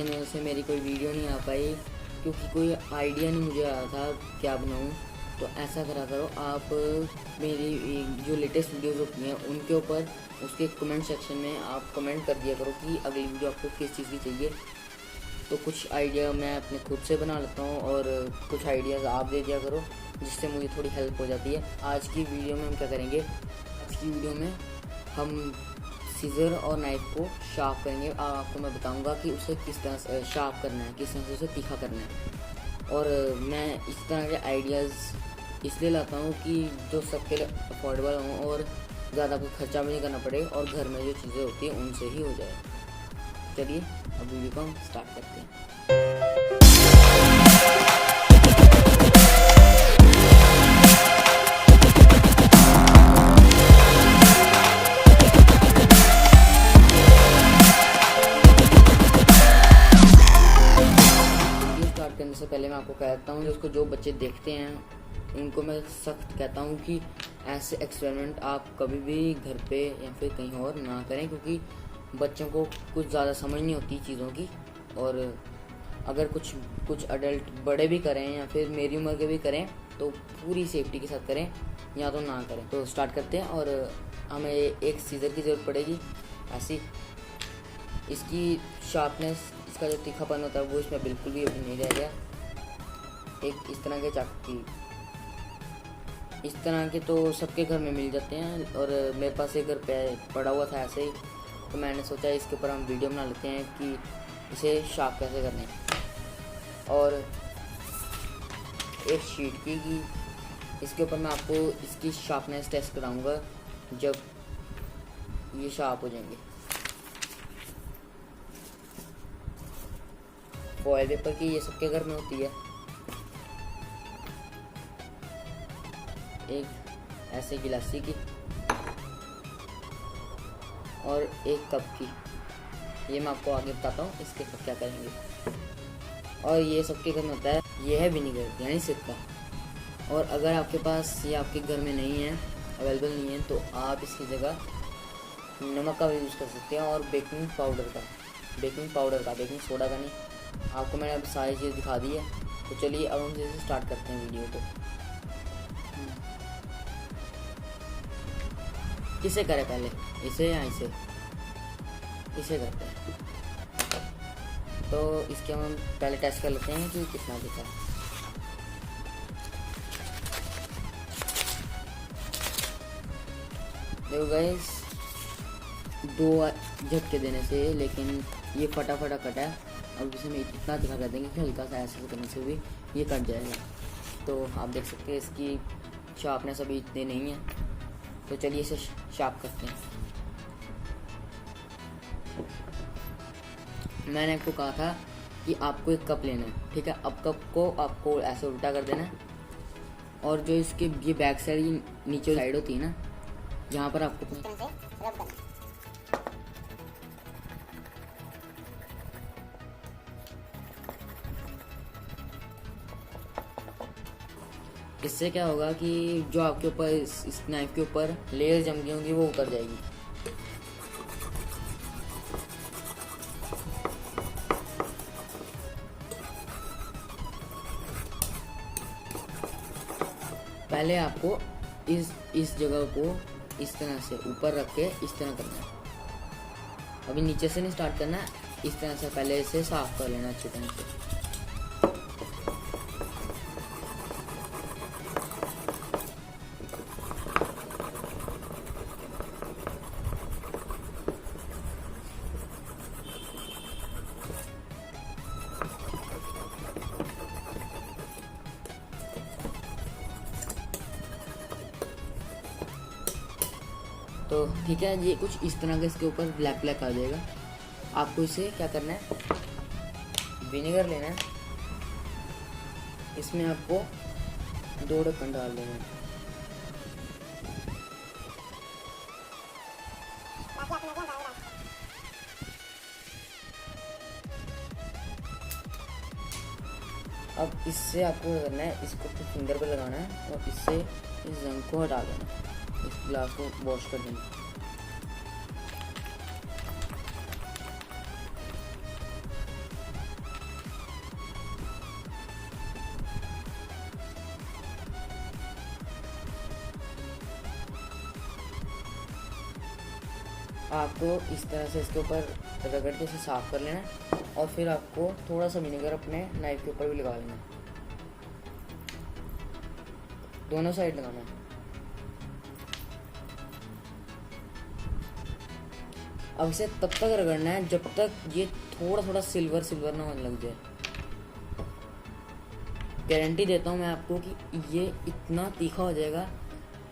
इन वजह से मेरी कोई वीडियो नहीं आ पाई, क्योंकि कोई आइडिया नहीं मुझे आया था क्या बनाऊँ। तो ऐसा करा करो आप, मेरी जो लेटेस्ट वीडियोज़ होती हैं उनके ऊपर उसके कमेंट सेक्शन में आप कमेंट कर दिया करो कि अगली वीडियो आपको किस चीज़ की चाहिए। तो कुछ आइडिया मैं अपने खुद से बना लेता हूँ और कुछ आइडियाज़ आप दे दिया करो, जिससे मुझे थोड़ी हेल्प हो जाती है। आज की वीडियो में हम क्या करेंगे, आज की वीडियो में हम सीज़र और नाइफ़ को शार्प करेंगे। आपको मैं बताऊंगा कि उसे किस तरह से शार्प करना है, किस तरह से उसे तीखा करना है। और मैं इस तरह के आइडियाज़ इसलिए लाता हूँ कि जो सबके लिए अफोर्डेबल हों और ज़्यादा कोई खर्चा भी नहीं करना पड़े और घर में जो चीज़ें होती हैं उनसे ही हो जाए। चलिए अब वीडियो को हम स्टार्ट करते हैं। स्टार्ट करने से पहले मैं आपको कहता हूँ, उसको जो बच्चे देखते हैं उनको मैं सख्त कहता हूँ कि ऐसे एक्सपेरिमेंट आप कभी भी घर पे या फिर कहीं और ना करें, क्योंकि बच्चों को कुछ ज़्यादा समझ नहीं होती चीज़ों की। और अगर कुछ अडल्ट बड़े भी करें या फिर मेरी उम्र के भी करें तो पूरी सेफ्टी के साथ करें, या तो ना करें। तो स्टार्ट करते हैं। और हमें एक सीज़र की ज़रूरत पड़ेगी ऐसी। इसकी शार्पनेस, इसका जो तीखापन होता है वो इसमें बिल्कुल भी अभी नहीं रह गया। एक इस तरह के चाकू, इस तरह के तो सबके घर में मिल जाते हैं और मेरे पास एक घर पे पड़ा हुआ था ऐसे ही, तो मैंने सोचा इसके ऊपर हम वीडियो बना लेते हैं कि इसे शार्प कैसे करने हैं। और एक शीट की इसके ऊपर मैं आपको इसकी शार्पनेस टेस्ट कराऊंगा जब ये शार्प हो जाएंगे। फॉयल पेपर की ये सबके घर में होती है। एक ऐसे गिलासी की और एक कप की, ये मैं आपको आगे बताता हूँ इसके कप क्या करेंगे। और ये सबके घर में होता है, ये है विनीगर यानी सिरका। और अगर आपके पास ये आपके घर में नहीं है, अवेलेबल नहीं है, तो आप इसकी जगह नमक का भी यूज़ कर सकते हैं और बेकिंग पाउडर का, बेकिंग सोडा का नहीं। आपको मैंने अब सारी चीज़ दिखा दी है। तो चलिए अब हम जैसे स्टार्ट करते हैं वीडियो को। किसे करें पहले, इसे या इसे करते हैं। तो इसके हम पहले टेस्ट कर लेते हैं कि कितना दिखा है। देखो गाइस, 2 झटके देने से लेकिन ये फटाफट कटा है। अब इसे हम इतना दिखा कर देंगे कि हल्का सा ऐसे करने से भी ये कट जाएगा। तो आप देख सकते हैं इसकी शार्पनेस अभी इतनी नहीं है। तो चलिए इसे शार्प करते हैं। मैंने आपको कहा था कि आपको एक कप लेना है, ठीक है। अब कप को आपको ऐसे उल्टा कर देना है और जो इसके ये बैक साइड नीचे साइड होती है ना, यहाँ पर आपको रब करना है। इससे क्या होगा कि जो आपके ऊपर इस नाइफ के ऊपर लेयर जम गई होंगी वो उतर जाएगी। पहले आपको इस जगह को इस तरह से ऊपर रख के इस तरह करना है। अभी नीचे से नहीं स्टार्ट करना है, इस तरह से पहले इसे साफ कर लेना अच्छी तरह से। तो ठीक है, ये कुछ इस तरह का इसके ऊपर ब्लैक आ जाएगा। आपको इसे क्या करना है, विनेगर लेना है। इसमें आपको 2 ढक्कन डाल देना है। अब इससे आपको करना है, इसको अपने फिंगर पे लगाना है और इससे इस जंग को हटा देना है। इस ग्लास को वॉश कर देना। आपको इस तरह से इसके ऊपर रगड़ के इसे साफ़ कर लेना है और फिर आपको थोड़ा सा विनेगर अपने नाइफ के ऊपर भी लगा लेना है, दोनों साइड लगाना है। अब इसे तब तक रगड़ना है जब तक ये थोड़ा थोड़ा सिल्वर सिल्वर ना होने लग जाए। गारंटी देता हूँ मैं आपको कि ये इतना तीखा हो जाएगा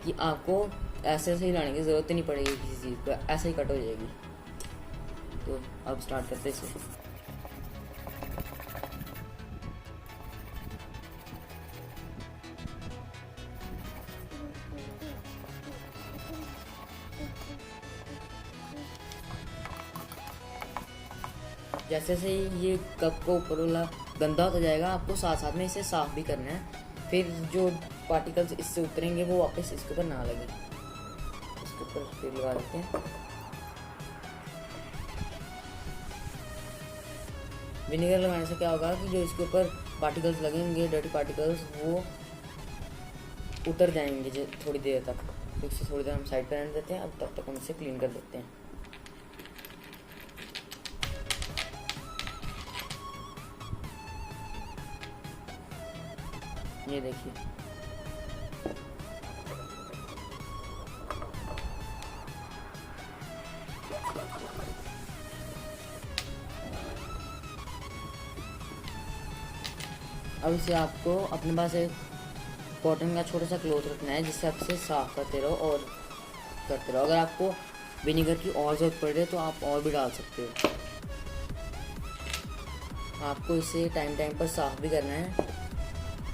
कि आपको ऐसे ऐसे हिलाने की ज़रूरत ही नहीं पड़ेगी, किसी चीज़ को ऐसे ही कट हो जाएगी। तो अब स्टार्ट करते हैं इसे। जैसे जैसे ये कप को ऊपर वाला गंदा होता जाएगा, आपको साथ साथ में इसे साफ़ भी करना है। फिर जो पार्टिकल्स इससे उतरेंगे वो वापस इसके ऊपर ना लगे। इसके ऊपर फिर लगा देते हैं। विनेगर लगाने से क्या होगा कि जो इसके ऊपर पार्टिकल्स लगेंगे, डर्टी पार्टिकल्स, वो उतर जाएंगे थोड़ी देर तक। तो इसे थोड़ी देर हम साइड पर रहने देते हैं। अब तब तक हम इसे क्लीन कर देते हैं। ये देखिए, अब इसे आपको अपने पास एक कॉटन का छोटा सा क्लॉथ रखना है जिससे आप इसे साफ करते रहो और करते रहो। अगर आपको विनेगर की और ज़रूरत पड़ रही है तो आप और भी डाल सकते हो। आपको इसे टाइम टाइम पर साफ भी करना है,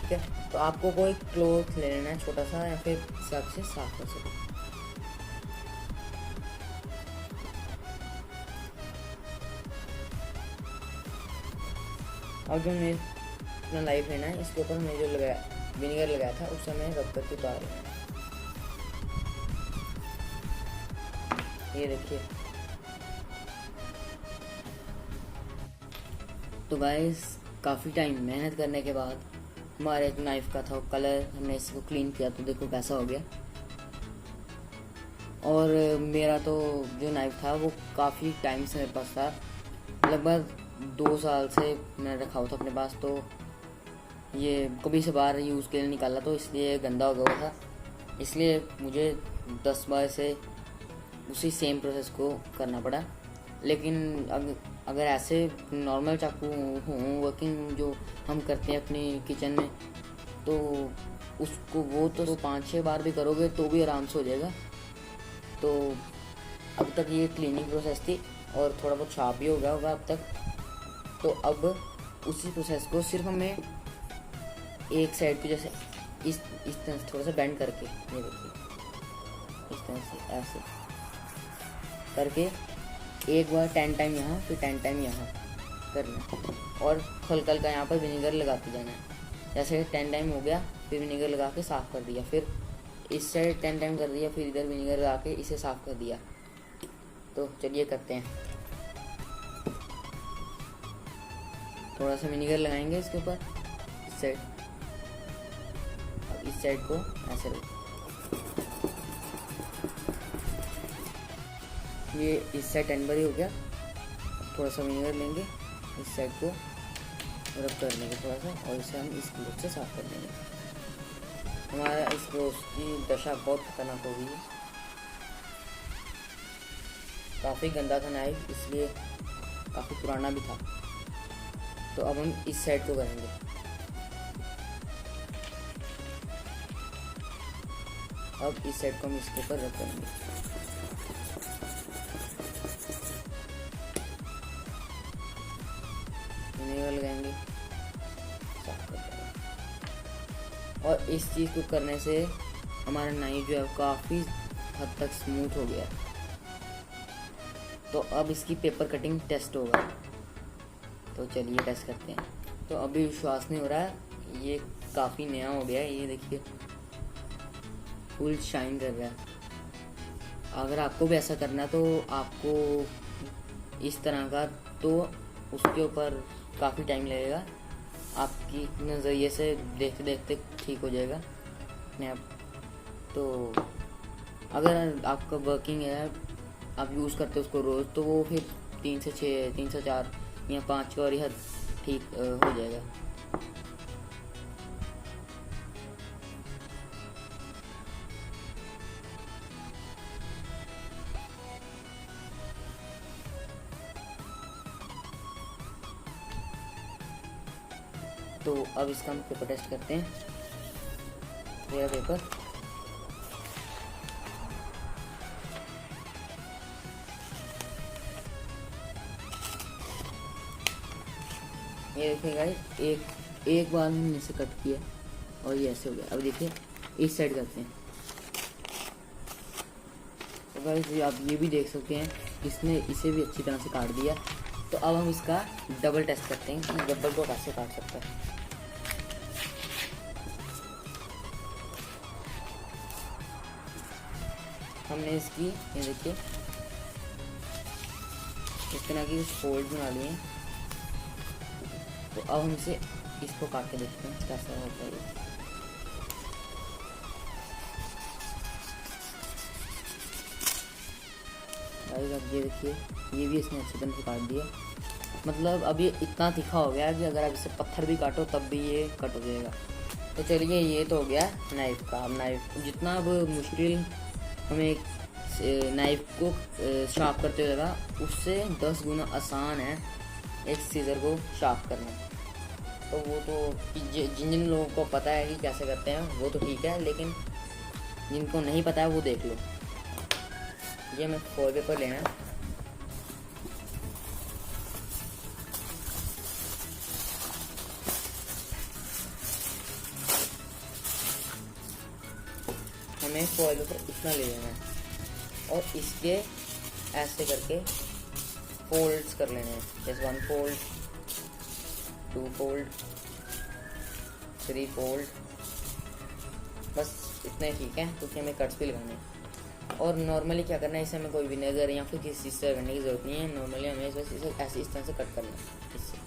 ठीक है। तो आपको कोई क्लॉथ ले लेना है छोटा सा, या फिर इसे आप इसे साफ कर सकते हो। अब जो मैं अपना नाइफ लेना है, इसके ऊपर मैं जो लगाया विनेगर लगाया था उस समय रब करके उतार लेना है। ये देखिए। तो गाइस, काफ़ी टाइम मेहनत करने के बाद हमारे एक नाइफ का था कलर, हमने इसको क्लीन किया तो देखो कैसा हो गया। और मेरा तो जो नाइफ था वो काफ़ी टाइम से मेरे पास था, लगभग 2 साल से मैंने रखा हुआ था अपने पास। तो ये कभी से बार यूज़ के लिए निकाला तो इसलिए गंदा हो गया था, इसलिए मुझे 10 बार से उसी सेम प्रोसेस को करना पड़ा। लेकिन अगर ऐसे नॉर्मल चाकू हों वर्किंग जो हम करते हैं अपनी किचन में, तो उसको वो तो 5-6 बार भी करोगे तो भी आराम से हो जाएगा। तो अब तक ये क्लीनिंग प्रोसेस थी और थोड़ा बहुत छाप भी हो गया होगा अब तक। तो अब उसी प्रोसेस को सिर्फ हमें एक साइड को जैसे इस तरह से थोड़ा सा बेंड करके, ये देखिए इस तरह से ऐसे करके एक बार 10 टाइम यहाँ फिर 10 टाइम यहाँ करना, और हल्का हल्का यहाँ पर विनेगर लगाते जाना है। जैसे 10 टाइम हो गया, फिर विनेगर लगा के साफ़ कर दिया, फिर इस साइड 10 टाइम कर दिया, फिर इधर विनेगर लगा के इसे साफ़ कर दिया। तो चलिए करते हैं। थोड़ा सा विनेगर लगाएंगे इसके ऊपर इस साइड, अब इस साइड को ऐसे रखें। ये इस साइड 10 बार ही हो गया। थोड़ा सा विनेगर लेंगे, इस साइड को रब कर लेंगे थोड़ा सा, और इसे हम इस क्लोथ से साफ कर लेंगे। हमारा इस क्लोथ की दशा बहुत खतरनाक हो गई है, काफ़ी गंदा था नाइफ, इसलिए काफ़ी पुराना भी था। तो अब हम इस साइड को करेंगे। अब इस साइड को हम इसके ऊपर रब करेंगे। विनेगर लगाएंगे, साफ कर देंगे। और इस चीज़ को करने से हमारा नाइफ जो है काफ़ी हद तक स्मूथ हो गया। तो अब इसकी पेपर कटिंग टेस्ट होगा, तो चलिए टेस्ट करते हैं। तो अभी विश्वास नहीं हो रहा है, ये काफ़ी नया हो गया है। ये देखिए फुल शाइन कर रहा है। अगर आपको भी ऐसा करना है तो आपको इस तरह का, तो उसके ऊपर काफ़ी टाइम लगेगा, आपकी नज़रिए से देखते देखते ठीक हो जाएगा अपने आप। तो अगर आपका वर्किंग है आप यूज़ करते हो उसको रोज़, तो वो फिर 3 से 6, 3 से 4 या 5 की और यह ठीक हो जाएगा। तो अब इसका हम पेपर टेस्ट करते हैं। मेरा पेपर ये देखिए गाइस, एक बार हमने इसे कट किया और ये ऐसे हो गया। अब देखिए इस साइड करते हैं। तो गाइस आप ये भी देख सकते हैं, इसने इसे भी अच्छी तरह से काट दिया। तो अब हम इसका डबल टेस्ट करते हैं कि डबल को कैसे काट सकता है। हमने इसकी ये देखिए इस तरह की फोल्ड बना लिए हैं। तो अब हम इसे इसको काट के देखते हैं कैसा होता है ये। अब ये देखिए ये भी इसने अच्छी तरह से काट दिया। मतलब अब ये इतना तीखा हो गया कि अगर आप इसे पत्थर भी काटो तब भी ये कट हो जाएगा। तो चलिए ये तो हो गया नाइफ का। अब नाइफ जितना अब मुश्किल हमें नाइफ को शार्प करते हुए लगा, उससे 10 गुना आसान है एक सीजर को शार्प करना। तो वो तो जिन लोगों को पता है कि कैसे करते हैं वो तो ठीक है, लेकिन जिनको नहीं पता है वो देख लो। ये हमें फॉइल पेपर लेना है। हमें फॉइल पेपर इतना ले लेना है और इसके ऐसे करके फोल्ड्स कर लेने हैं। जैसे 1 फोल्ड, 2 फोल्ड, 3 फोल्ड, बस इतने ठीक है, क्योंकि हमें कट्स भी लगाने हैं। और नॉर्मली क्या करना है, इसे हमें कोई विनेगर या फिर किसी चीज़ से करने की ज़रूरत नहीं है। नॉर्मली हमें बस इसे ऐसे इस तरह से कट करना है इससे।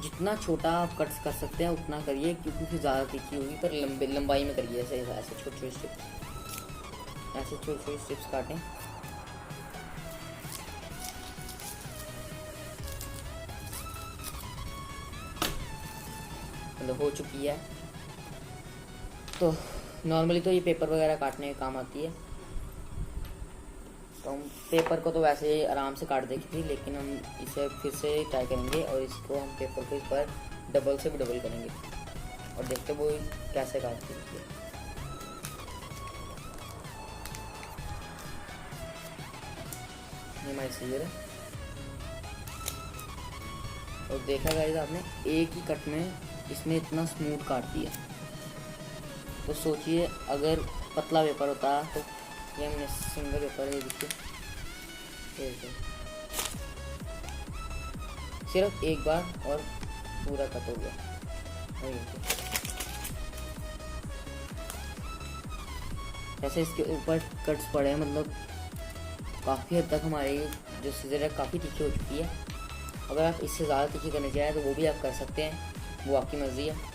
जितना छोटा आप कट कर सकते हैं उतना करिए, क्योंकि फिर ज़्यादा तीखी होगी। पर लंबाई में करिए, ऐसे ऐसे छोटे छोटे स्ट्रिप्स, ऐसे छोटे छोटे स्ट्रिप्स काटें। मतलब हो चुकी है। तो नॉर्मली तो ये पेपर वगैरह काटने का काम आती है। तो हम पेपर को तो वैसे ही आराम से काट देखी थी, लेकिन हम इसे फिर से ट्राई करेंगे और इसको हम पेपर को इस पर डबल से भी डबल करेंगे और देखते वो कैसे काटती है। ये हमारी सीजर है और देखा गाइस आपने एक ही कट में इसने इतना स्मूथ काट दिया। तो सोचिए अगर पतला पेपर होता तो ये हमने सिंगल पेपर है, देखिए सिर्फ एक बार और पूरा कट हो गया। ऐसे इसके ऊपर कट्स पड़े हैं, मतलब काफ़ी हद तक हमारी जो सीजर है काफ़ी तीखी हो चुकी है। अगर आप इससे ज़्यादा तीखी करना चाहें तो वो भी आप कर सकते हैं, वो आपकी मर्ज़ी है।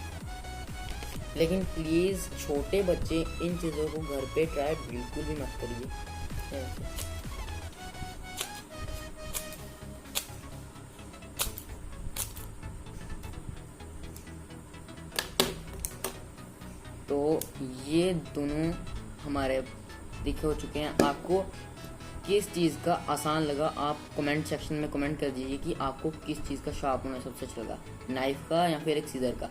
लेकिन प्लीज़ छोटे बच्चे इन चीज़ों को घर पे ट्राई बिल्कुल भी मत करिए। तो ये दोनों हमारे दिखे हो चुके हैं। आपको किस चीज़ का आसान लगा आप कमेंट सेक्शन में कमेंट कर दीजिए कि आपको किस चीज़ का शार्प होना सबसे अच्छा लगा, नाइफ का या फिर एक सीजर का।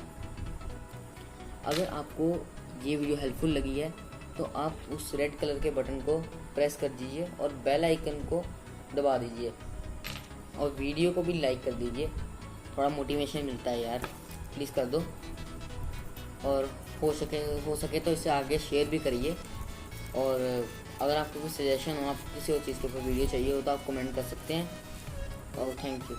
अगर आपको ये वीडियो हेल्पफुल लगी है तो आप उस रेड कलर के बटन को प्रेस कर दीजिए और बेल आइकन को दबा दीजिए और वीडियो को भी लाइक कर दीजिए। थोड़ा मोटिवेशन मिलता है यार, प्लीज़ कर दो। और हो सके तो इसे आगे शेयर भी करिए। और अगर आपको कोई सजेशन हो, आप किसी और चीज़ के ऊपर वीडियो चाहिए हो तो आप कमेंट कर सकते हैं। और थैंक यू।